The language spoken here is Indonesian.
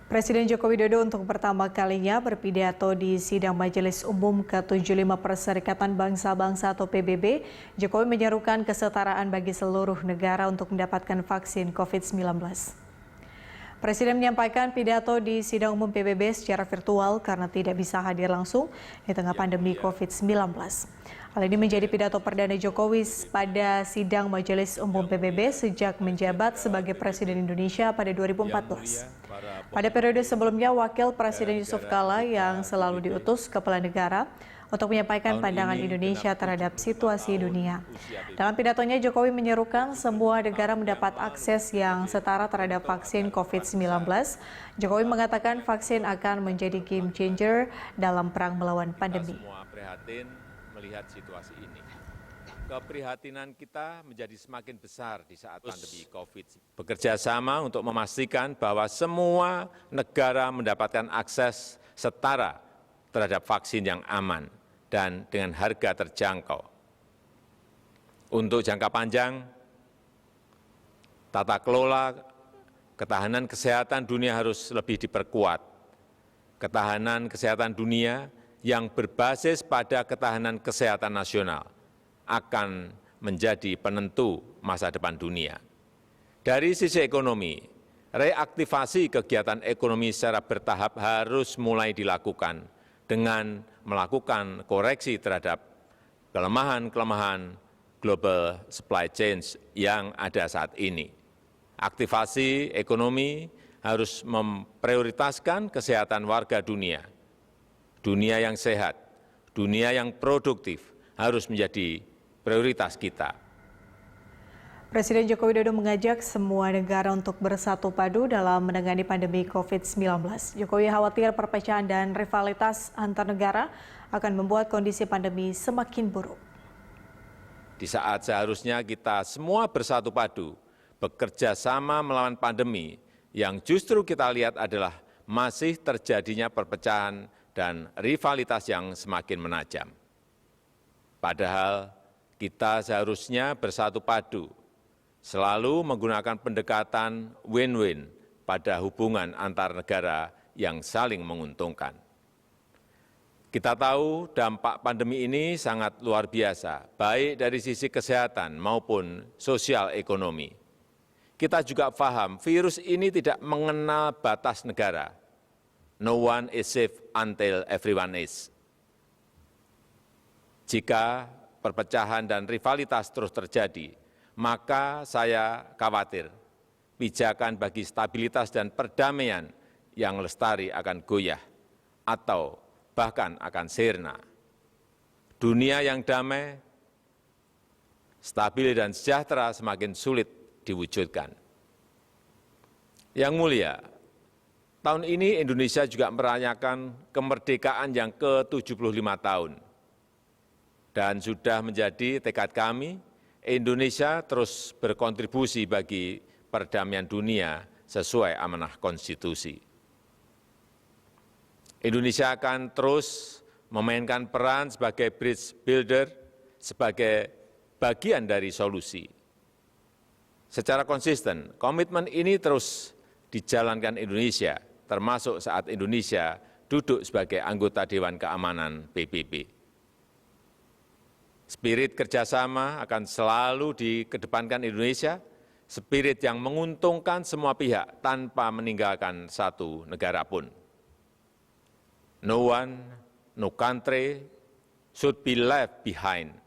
Presiden Joko Widodo untuk pertama kalinya berpidato di sidang Majelis Umum ke-75 Perserikatan Bangsa-Bangsa atau PBB. Jokowi menyerukan kesetaraan bagi seluruh negara untuk mendapatkan vaksin COVID-19. Presiden menyampaikan pidato di sidang umum PBB secara virtual karena tidak bisa hadir langsung di tengah pandemi COVID-19. Hal ini menjadi pidato perdana Jokowi pada sidang Majelis Umum PBB sejak menjabat sebagai Presiden Indonesia pada 2014. Pada periode sebelumnya, Wakil Presiden Yusuf Kala yang selalu diutus kepala negara untuk menyampaikan pandangan Indonesia terhadap situasi dunia. Dalam pidatonya, Jokowi menyerukan semua negara mendapat akses yang setara terhadap vaksin COVID-19. Jokowi mengatakan vaksin akan menjadi game changer dalam perang melawan pandemi. Semua prihatin melihat situasi ini. Keprihatinan kita menjadi semakin besar di saat pandemi COVID. Bekerja sama untuk memastikan bahwa semua negara mendapatkan akses setara terhadap vaksin yang aman dan dengan harga terjangkau. Untuk jangka panjang, tata kelola ketahanan kesehatan dunia harus lebih diperkuat. Ketahanan kesehatan dunia yang berbasis pada ketahanan kesehatan nasional akan menjadi penentu masa depan dunia. Dari sisi ekonomi, reaktivasi kegiatan ekonomi secara bertahap harus mulai dilakukan dengan melakukan koreksi terhadap kelemahan-kelemahan global supply chain yang ada saat ini. Aktivasi ekonomi harus memprioritaskan kesehatan warga dunia. Dunia yang sehat, dunia yang produktif harus menjadi prioritas kita. Presiden Joko Widodo mengajak semua negara untuk bersatu padu dalam menangani pandemi COVID-19. Jokowi khawatir perpecahan dan rivalitas antar negara akan membuat kondisi pandemi semakin buruk. Di saat seharusnya kita semua bersatu padu, bekerja sama melawan pandemi, yang justru kita lihat adalah masih terjadinya perpecahan dan rivalitas yang semakin menajam. Padahal kita seharusnya bersatu padu, selalu menggunakan pendekatan win-win pada hubungan antar negara yang saling menguntungkan. Kita tahu dampak pandemi ini sangat luar biasa, baik dari sisi kesehatan maupun sosial ekonomi. Kita juga paham virus ini tidak mengenal batas negara. No one is safe until everyone is. Jika perpecahan dan rivalitas terus terjadi, maka saya khawatir pijakan bagi stabilitas dan perdamaian yang lestari akan goyah atau bahkan akan sirna. Dunia yang damai, stabil dan sejahtera semakin sulit diwujudkan. Yang mulia, tahun ini Indonesia juga merayakan kemerdekaan yang ke-75 tahun. Dan sudah menjadi tekad kami, Indonesia terus berkontribusi bagi perdamaian dunia sesuai amanah konstitusi. Indonesia akan terus memainkan peran sebagai bridge builder, sebagai bagian dari solusi. Secara konsisten, komitmen ini terus dijalankan Indonesia, termasuk saat Indonesia duduk sebagai anggota Dewan Keamanan PBB. Spirit kerjasama akan selalu dikedepankan Indonesia, spirit yang menguntungkan semua pihak tanpa meninggalkan satu negara pun. No one, no country should be left behind.